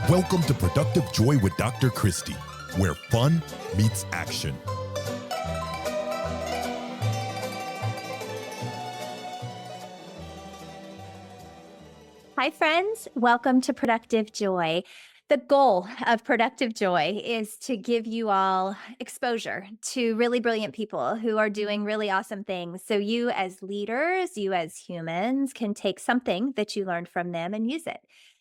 Welcome to Productive Joy with Dr. Christie, where fun meets action. Hi, friends. Welcome to Productive Joy. The goal of Productive Joy is to give you all exposure to really brilliant people who are doing really awesome things. So, you as leaders, you as humans, can take something that you learned from them and use it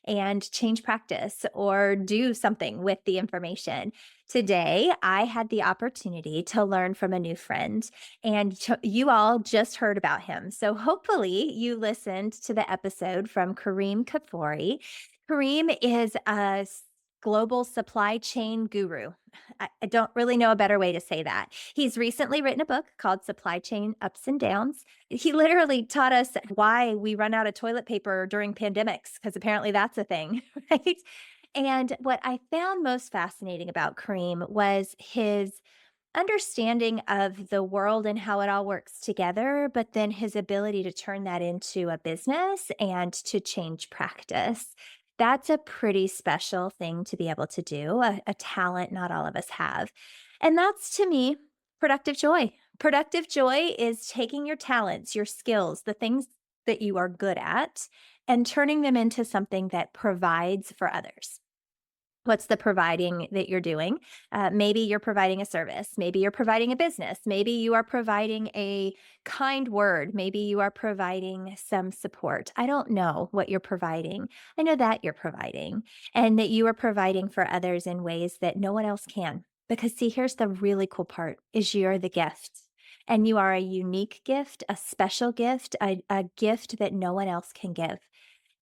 and change practice or do something with the information. Today, I had the opportunity to learn from a new friend, and you all just heard about him. So hopefully you listened to the episode from Kerim Kfuri. Kareem is global supply chain guru. I don't really know a better way to say that. He's recently written a book called Supply Chain Ups and Downs. He literally taught us why we run out of toilet paper during pandemics, because apparently that's a thing, right? And what I found most fascinating about Kareem was his understanding of the world and how it all works together, but then his ability to turn that into a business and to change practice. That's a pretty special thing to be able to do, a talent not all of us have. And that's to me productive joy. Productive joy is taking your talents, your skills, the things that you are good at, and turning them into something that provides for others. What's the providing that you're doing? Maybe you're providing a service. Maybe you're providing a business. Maybe you are providing a kind word. Maybe you are providing some support. I don't know what you're providing. I know that you're providing and that you are providing for others in ways that no one else can. Because see, here's the really cool part is you're the gift. And you are a unique gift, a special gift, a gift that no one else can give.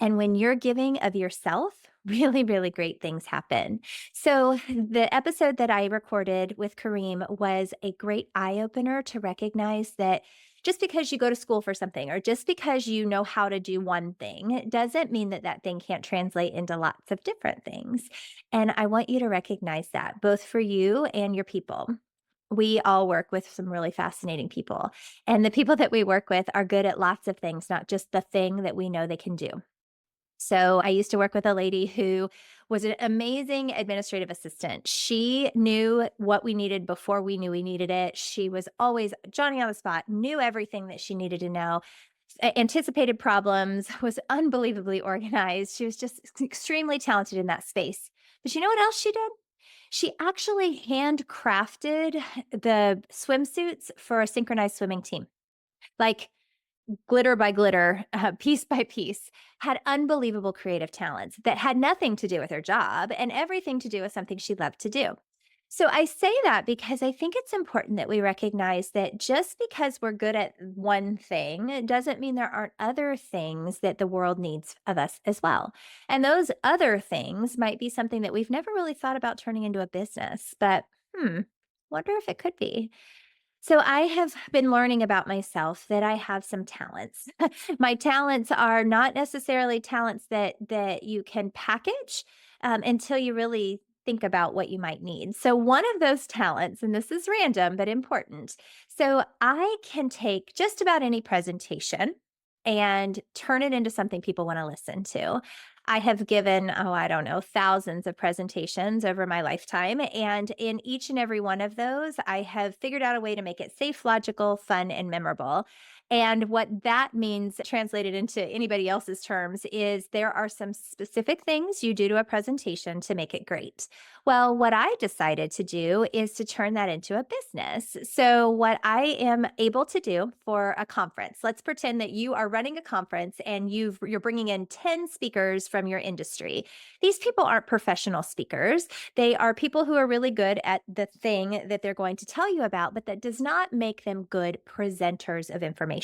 And when you're giving of yourself, really, really great things happen. So, the episode that I recorded with Kareem was a great eye opener to recognize that just because you go to school for something or just because you know how to do one thing, it doesn't mean that that thing can't translate into lots of different things. And I want you to recognize that both for you and your people. We all work with some really fascinating people. And the people that we work with are good at lots of things, not just the thing that we know they can do. So I used to work with a lady who was an amazing administrative assistant. She knew what we needed before we knew we needed it. She was always Johnny on the spot, knew everything that she needed to know, anticipated problems, was unbelievably organized. She was just extremely talented in that space. But you know what else she did? She actually handcrafted the swimsuits for a synchronized swimming team. Like glitter by glitter, piece by piece, had unbelievable creative talents that had nothing to do with her job and everything to do with something she loved to do. So I say that because I think it's important that we recognize that just because we're good at one thing, it doesn't mean there aren't other things that the world needs of us as well. And those other things might be something that we've never really thought about turning into a business, but wonder if it could be. So I have been learning about myself that I have some talents. My talents are not necessarily talents that you can package until you really think about what you might need. So one of those talents, and this is random but important. So I can take just about any presentation and turn it into something people want to listen to. I have given, I don't know, thousands of presentations over my lifetime. And in each and every one of those, I have figured out a way to make it safe, logical, fun, and memorable. And what that means, translated into anybody else's terms, is there are some specific things you do to a presentation to make it great. Well, what I decided to do is to turn that into a business. So, what I am able to do for a conference, let's pretend that you are running a conference and you're bringing in 10 speakers from your industry. These people aren't professional speakers. They are people who are really good at the thing that they're going to tell you about, but that does not make them good presenters of information.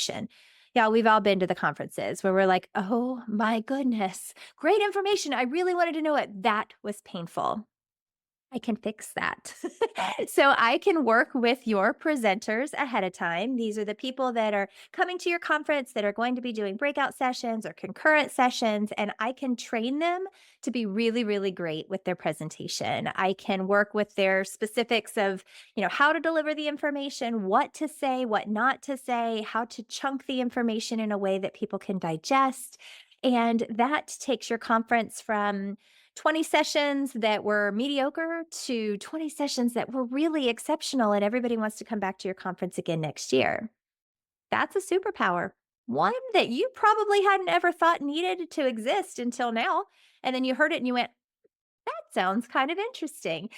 Yeah, we've all been to the conferences where we're like, oh my goodness, great information. I really wanted to know it. That was painful. I can fix that. So I can work with your presenters ahead of time. These are the people that are coming to your conference that are going to be doing breakout sessions or concurrent sessions, and I can train them to be really, really great with their presentation. I can work with their specifics of, how to deliver the information, what to say, what not to say, how to chunk the information in a way that people can digest. And that takes your conference from 20 sessions that were mediocre to 20 sessions that were really exceptional, and everybody wants to come back to your conference again next year. That's a superpower. One that you probably hadn't ever thought needed to exist until now. And then you heard it and you went, that sounds kind of interesting.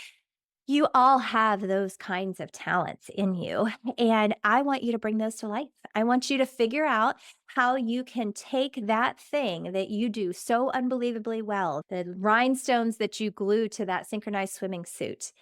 You all have those kinds of talents in you, and I want you to bring those to life. I want you to figure out how you can take that thing that you do so unbelievably well, the rhinestones that you glue to that synchronized swimming suit,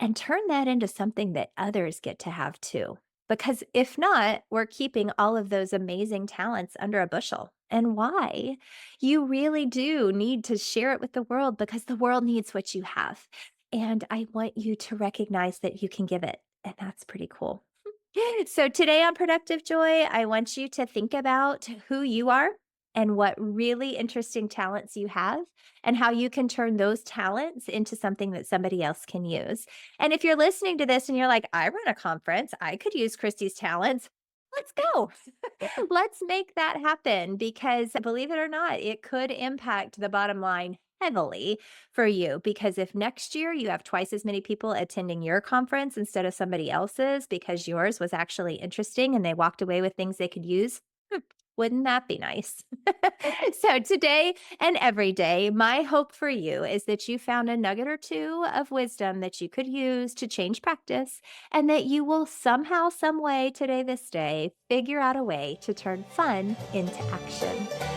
and turn that into something that others get to have too. Because if not, we're keeping all of those amazing talents under a bushel. And why? You really do need to share it with the world because the world needs what you have. And I want you to recognize that you can give it. And that's pretty cool. So, today on Productive Joy, I want you to think about who you are and what really interesting talents you have, and how you can turn those talents into something that somebody else can use. And if you're listening to this and you're like, I run a conference, I could use Christy's talents. Let's go. Let's make that happen because believe it or not, it could impact the bottom line heavily for you. Because if next year you have twice as many people attending your conference instead of somebody else's because yours was actually interesting and they walked away with things they could use, wouldn't that be nice? So, today and every day, my hope for you is that you found a nugget or two of wisdom that you could use to change practice, and that you will somehow, some way today, this day, figure out a way to turn fun into action.